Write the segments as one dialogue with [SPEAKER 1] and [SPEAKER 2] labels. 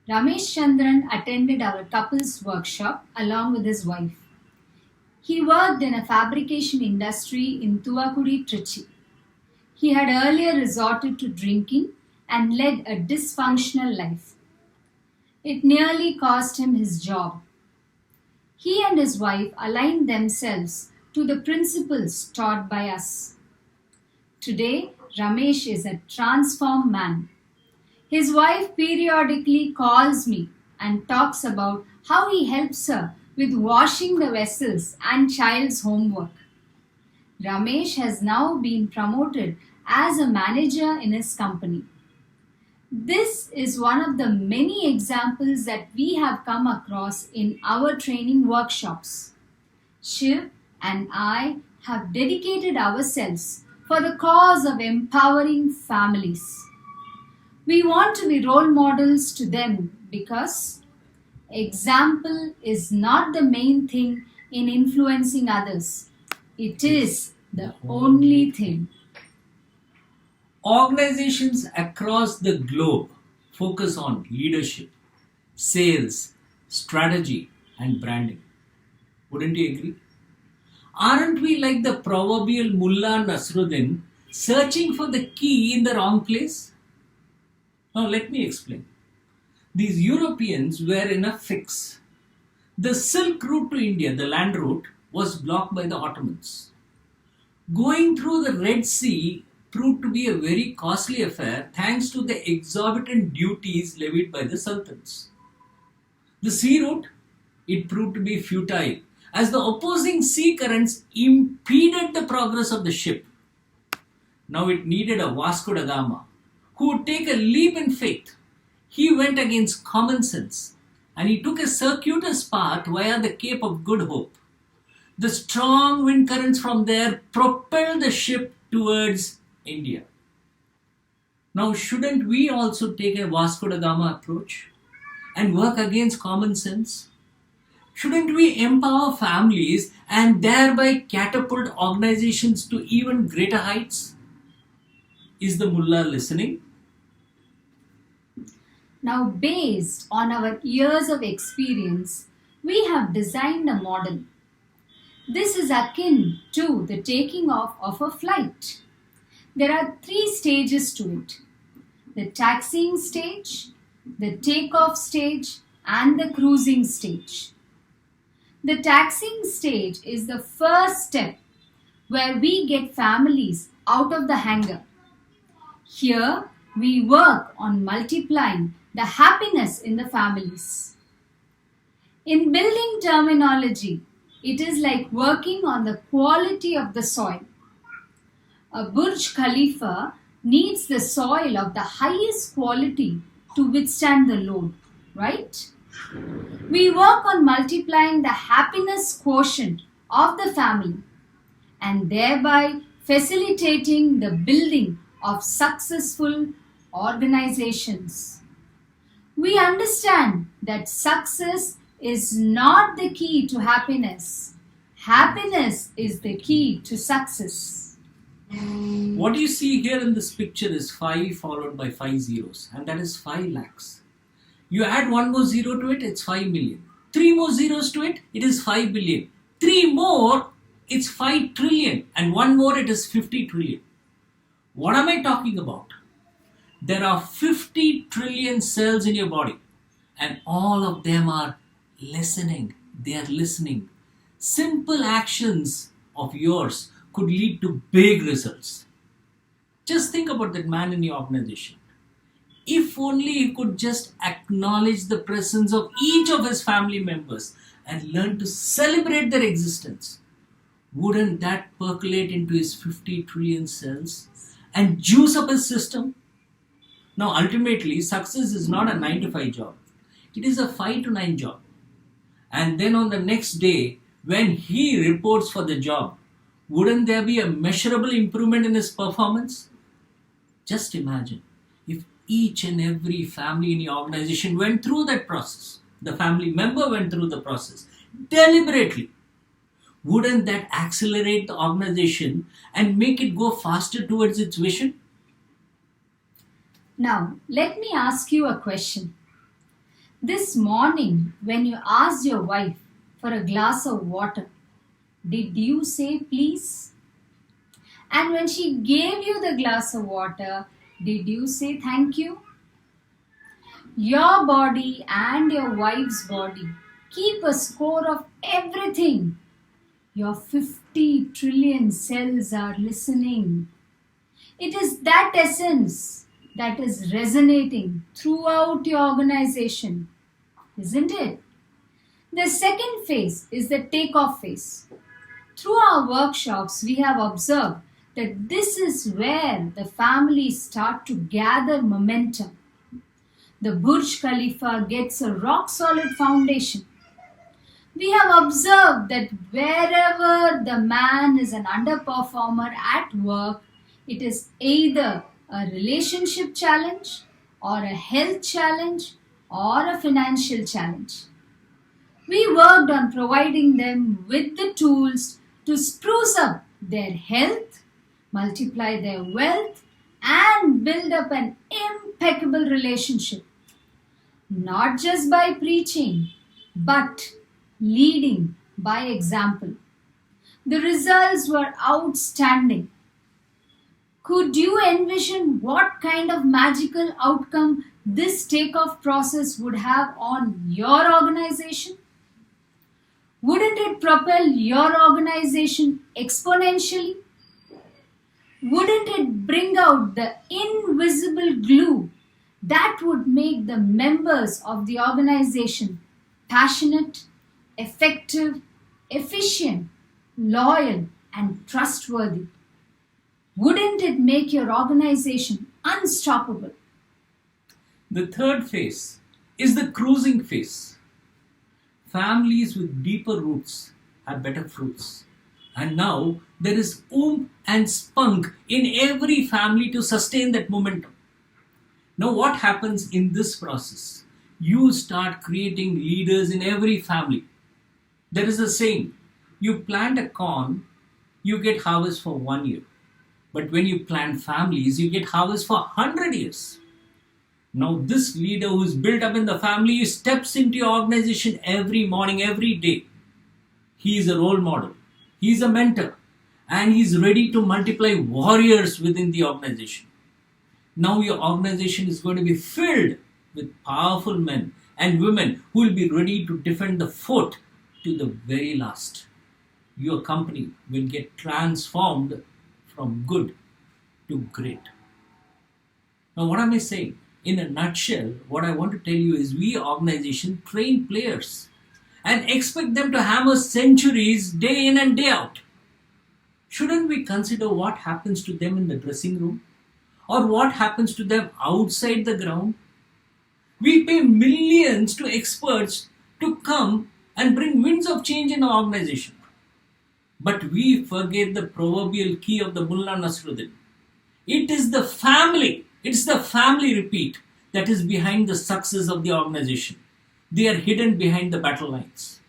[SPEAKER 1] Ramesh Chandran attended our couples workshop along with his wife. He worked in a fabrication industry in Tuvakudi, Trichy. He had earlier resorted to drinking and led a dysfunctional life. It nearly cost him his job. He and his wife aligned themselves to the principles taught by us. Today, Ramesh is a transformed man. His wife periodically calls me and talks about how he helps her with washing the vessels and child's homework. Ramesh has now been promoted as a manager in his company. This is one of the many examples that we have come across in our training workshops. Shiv and I have dedicated ourselves for the cause of empowering families. We want to be role models to them because example is not the main thing in influencing others. It is the only thing.
[SPEAKER 2] Organizations across the globe focus on leadership, sales, strategy, and branding. Wouldn't you agree? Aren't we like the proverbial Mullah Nasruddin searching for the key in the wrong place? Now, let me explain. These Europeans were in a fix. The Silk Route to India, the land route, was blocked by the Ottomans. Going through the Red Sea proved to be a very costly affair thanks to the exorbitant duties levied by the sultans. The sea route, it proved to be futile as the opposing sea currents impeded the progress of the ship. Now it needed a Vasco da Gama who would take a leap in faith. He went against common sense and he took a circuitous path via the Cape of Good Hope. The strong wind currents from there propelled the ship towards India. Now, shouldn't we also take a Vasco da Gama approach and work against common sense? Shouldn't we empower families and thereby catapult organizations to even greater heights? Is the mullah listening?
[SPEAKER 1] Now, based on our years of experience, we have designed a model. This is akin to the taking off of a flight. There are 3 stages to it: the taxiing stage, the takeoff stage, and the cruising stage. The taxiing stage is the first step where we get families out of the hangar. Here, we work on multiplying the happiness in the families. In building terminology, it is like working on the quality of the soil. A Burj Khalifa needs the soil of the highest quality to withstand the load, right? We work on multiplying the happiness quotient of the family and thereby facilitating the building of successful organizations. We understand that success is not the key to happiness. Happiness is the key to success.
[SPEAKER 2] What you see here in this picture is 5 followed by 5 zeros, and that is 5 lakhs. You add 1 more zero to it, it's 5 million. 3 more zeros to it, it is 5 billion. 3 more, it's 5 trillion, and 1 more, it is 50 trillion. What am I talking about? There are 50 trillion cells in your body, and all of them are listening. They are listening. Simple actions of yours could lead to big results. Just think about that man in your organization. If only he could just acknowledge the presence of each of his family members and learn to celebrate their existence, wouldn't that percolate into his 50 trillion cells and juice up his system? Now, ultimately, success is not a 9 to 5 job. It is a 5 to 9 job. And then on the next day, when he reports for the job, wouldn't there be a measurable improvement in his performance? Just imagine if each and every family in your organization went through that process. The family member went through the process deliberately. Wouldn't that accelerate the organization and make it go faster towards its vision?
[SPEAKER 1] Now, let me ask you a question. This morning, when you asked your wife for a glass of water, did you say please? And when she gave you the glass of water, did you say thank you? Your body and your wife's body keep a score of everything. Your 50 trillion cells are listening. It is that essence that is resonating throughout your organization, isn't it? The second phase is the takeoff phase. Through our workshops, we have observed that this is where the families start to gather momentum. The Burj Khalifa gets a rock solid foundation. We have observed that wherever the man is an underperformer at work, it is either a relationship challenge or a health challenge or a financial challenge. We worked on providing them with the tools to spruce up their health, multiply their wealth, and build up an impeccable relationship. Not just by preaching, but leading by example. The results were outstanding. Could you envision what kind of magical outcome this takeoff process would have on your organization? Wouldn't it propel your organization exponentially? Wouldn't it bring out the invisible glue that would make the members of the organization passionate, effective, efficient, loyal, and trustworthy? Wouldn't it make your organization unstoppable?
[SPEAKER 2] The third phase is the cruising phase. Families with deeper roots have better fruits. And now there is oomph and spunk in every family to sustain that momentum. Now what happens in this process? You start creating leaders in every family. There is a saying, you plant a corn, you get harvest for 1 year. But when you plant families, you get harvest for 100 years. Now this leader who is built up in the family steps into your organization every morning, every day. He is a role model. He is a mentor. And he is ready to multiply warriors within the organization. Now your organization is going to be filled with powerful men and women who will be ready to defend the fort to the very last. Your company will get transformed from good to great. Now what am I saying? In a nutshell, what I want to tell you is we organization train players and expect them to hammer centuries day in and day out. Shouldn't we consider what happens to them in the dressing room or what happens to them outside the ground? We pay millions to experts to come and bring winds of change in our organization. But we forget the proverbial key of the Mullah Nasruddin. It is the family. It's the family, repeat, that is behind the success of the organization. They are hidden behind the battle lines.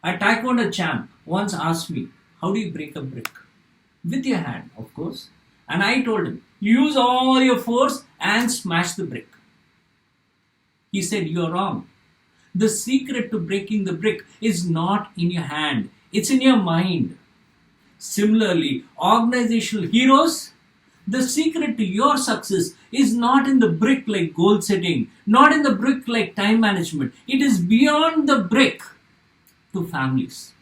[SPEAKER 2] A taekwondo champ once asked me, how do you break a brick? With your hand, of course. And I told him, use all your force and smash the brick. He said, you are wrong. The secret to breaking the brick is not in your hand. It's in your mind. Similarly, organizational heroes, the secret to your success is not in the brick like goal setting, not in the brick like time management. It is beyond the brick to families.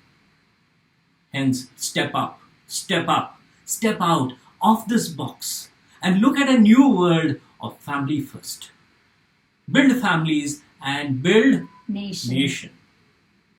[SPEAKER 2] Hence, step up, step out of this box and look at a new world of family first. Build families and build
[SPEAKER 1] Nation.
[SPEAKER 2] nation.